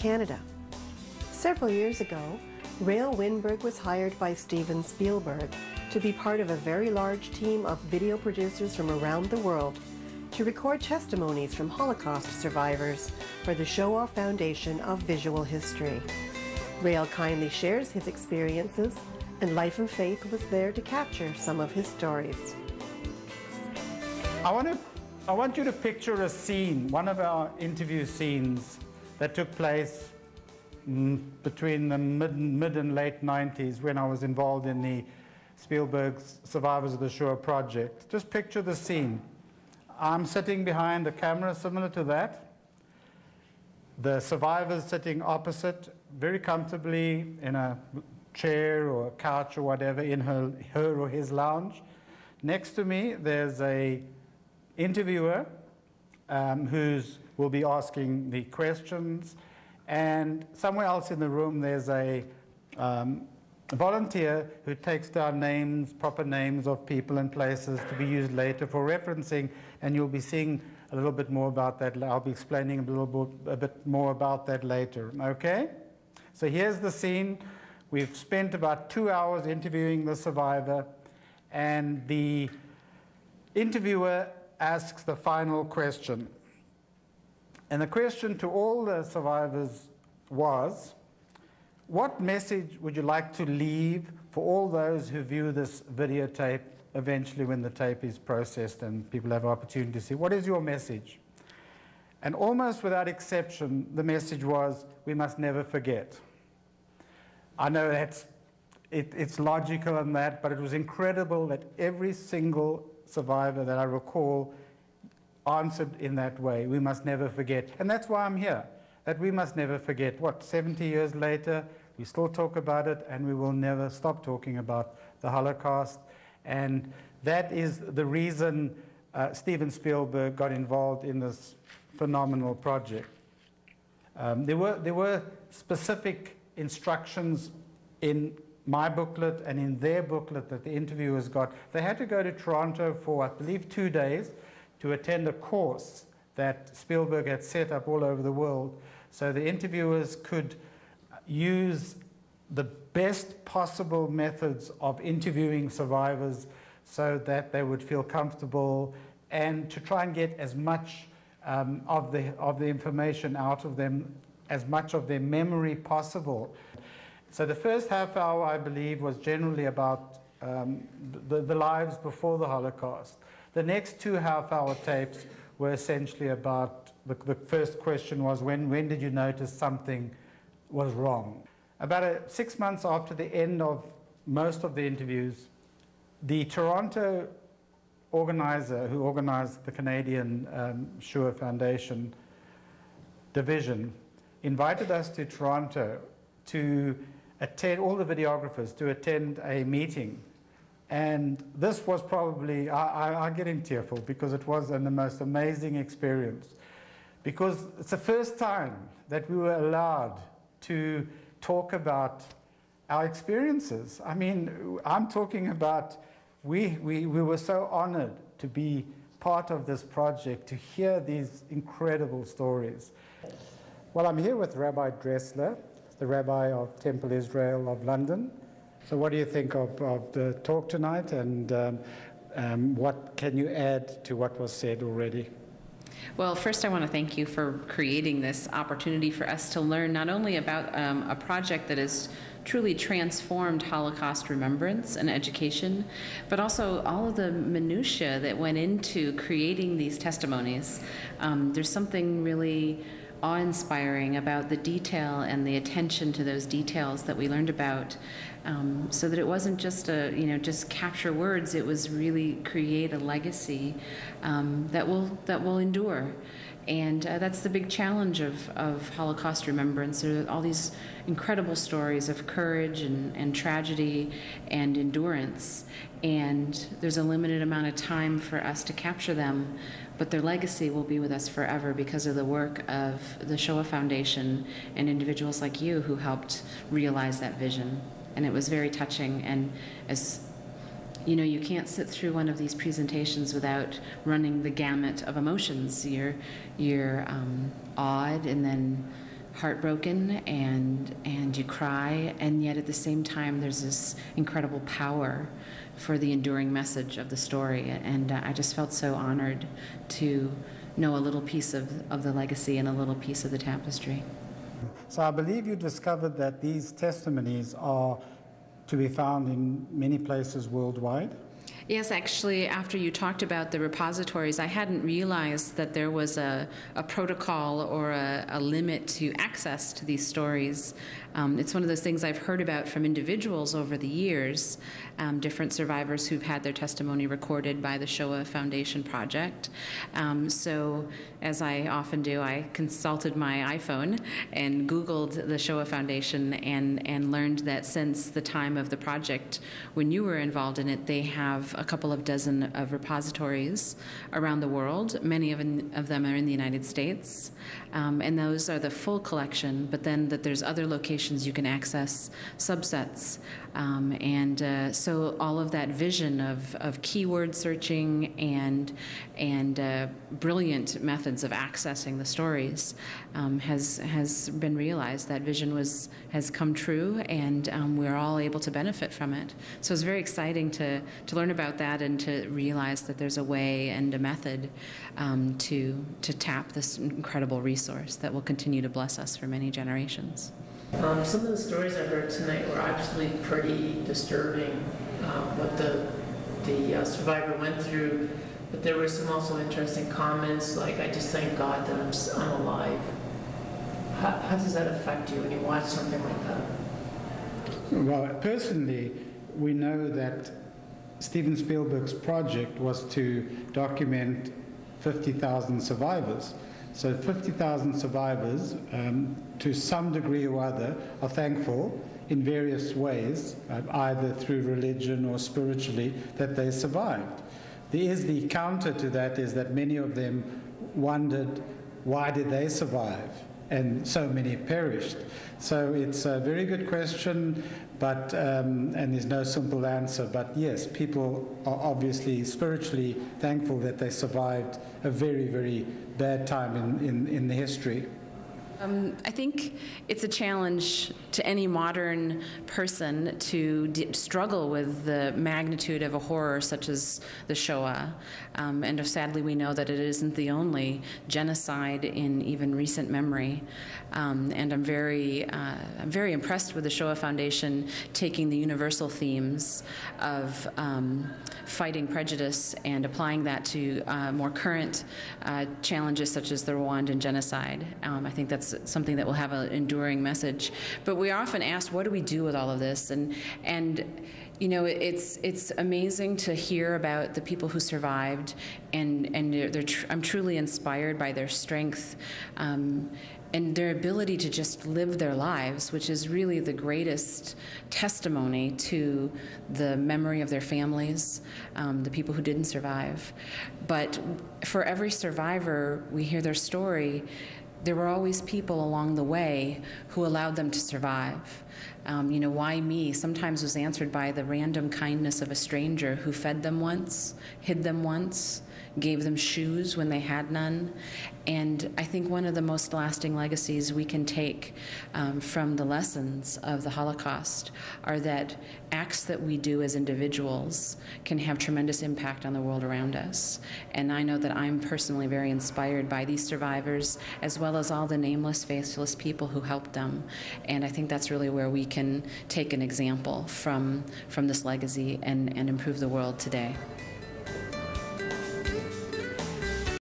Canada. Several years ago, Rael Wienburg was hired by Steven Spielberg to be part of a very large team of video producers from around the world to record testimonies from Holocaust survivors for the Shoah Foundation of Visual History. Rael kindly shares his experiences, and Life and Faith was there to capture some of his stories. I want you to picture a scene, one of our interview scenes that took place between the mid and late 90s when I was involved in the Spielberg Survivors of the Shoah project. Just picture the scene. I'm sitting behind a camera similar to that. The survivors sitting opposite, very comfortably in a chair or a couch or whatever in her or his lounge. Next to me, there's a interviewer who will be asking the questions. And somewhere else in the room, there's a volunteer who takes down names, proper names of people and places to be used later for referencing, and you'll be seeing a little bit more about that. I'll be explaining a bit more about that later, okay? So here's the scene. We've spent about 2 hours interviewing the survivor, and the interviewer asks the final question. And the question to all the survivors was, what message would you like to leave for all those who view this videotape eventually when the tape is processed and people have an opportunity to see? What is your message? And almost without exception, the message was, we must never forget. I know it's logical in that, but it was incredible that every single survivor that I recall answered in that way. We must never forget. And that's why I'm here, that we must never forget. What, 70 years later, we still talk about it, and we will never stop talking about the Holocaust. And that is the reason Steven Spielberg got involved in this phenomenal project. There were specific instructions in my booklet and in their booklet that the interviewers got. They had to go to Toronto for, I believe, 2 days to attend a course that Spielberg had set up all over the world, so the interviewers could use the best possible methods of interviewing survivors so that they would feel comfortable, and to try and get as much of the information out of them, as much of their memory possible. So the first half hour, I believe, was generally about the lives before the Holocaust. The next 2 half-hour tapes were essentially about, the first question was, when did you notice something was wrong? About 6 months after the end of most of the interviews, the Toronto organizer who organized the Canadian Shoah Foundation division invited us to Toronto to attend, all the videographers, to attend a meeting. And this was probably, I'm getting tearful because it was the most amazing experience. Because it's the first time that we were allowed to talk about our experiences. I mean, I'm talking about, we were so honored to be part of this project, to hear these incredible stories. Well, I'm here with Rabbi Dressler, the Rabbi of Temple Israel of London. So what do you think of the talk tonight, and what can you add to what was said already? Well, first I want to thank you for creating this opportunity for us to learn not only about a project that has truly transformed Holocaust remembrance and education, but also all of the minutiae that went into creating these testimonies. There's something really awe-inspiring about the detail and the attention to those details that we learned about, so that it wasn't just just capture words. It was really create a legacy that will endure. And that's the big challenge of Holocaust remembrance. There are all these incredible stories of courage and tragedy and endurance, and there's a limited amount of time for us to capture them, but their legacy will be with us forever because of the work of the Shoah Foundation and individuals like you who helped realize that vision. And it was very touching, and as you know, you can't sit through one of these presentations without running the gamut of emotions. You're awed, and then heartbroken and you cry, and yet at the same time there's this incredible power for the enduring message of the story. And I just felt so honored to know a little piece of the legacy and a little piece of the tapestry. So I believe you discovered that these testimonies are to be found in many places worldwide? Yes, actually, after you talked about the repositories, I hadn't realized that there was a protocol or a limit to access to these stories. It's one of those things I've heard about from individuals over the years, different survivors who've had their testimony recorded by the Shoah Foundation Project. So, as I often do, I consulted my iPhone and Googled the Shoah Foundation and learned that since the time of the project, when you were involved in it, they have a couple of dozen of repositories around the world. Many of them are in the United States, and those are the full collection, but then that there's other locations you can access subsets. So all of that vision of keyword searching and brilliant methods of accessing the stories has been realized. That vision has come true, and we're all able to benefit from it. So it's very exciting to learn about that and to realize that there's a way and a method to tap this incredible resource that will continue to bless us for many generations. Some of the stories I heard tonight were actually pretty disturbing, what the survivor went through, but there were some also interesting comments like, I just thank God that I'm alive. How does that affect you when you watch something like that? Well, personally, we know that Steven Spielberg's project was to document 50,000 survivors. So 50,000 survivors, to some degree or other, are thankful in various ways, either through religion or spiritually, that they survived. The counter to that is that many of them wondered, why did they survive? And so many perished. So it's a very good question, but and there's no simple answer. But yes, people are obviously spiritually thankful that they survived a very, very bad time in the history. I think it's a challenge to any modern person to struggle with the magnitude of a horror such as the Shoah. And sadly, we know that it isn't the only genocide in even recent memory. And I'm very impressed with the Shoah Foundation taking the universal themes of fighting prejudice and applying that to more current challenges such as the Rwandan genocide. I think that's something that will have an enduring message. But we are often asked, what do we do with all of this? And you know, it's amazing to hear about the people who survived, and I'm truly inspired by their strength and their ability to just live their lives, which is really the greatest testimony to the memory of their families, the people who didn't survive. But for every survivor, we hear their story. There were always people along the way who allowed them to survive. You know, why me? Sometimes was answered by the random kindness of a stranger who fed them once, hid them once, gave them shoes when they had none. And I think one of the most lasting legacies we can take from the lessons of the Holocaust are that acts that we do as individuals can have tremendous impact on the world around us. And I know that I'm personally very inspired by these survivors, as well as all the nameless, faceless people who helped them. And I think that's really where we can take an example from this legacy and improve the world today.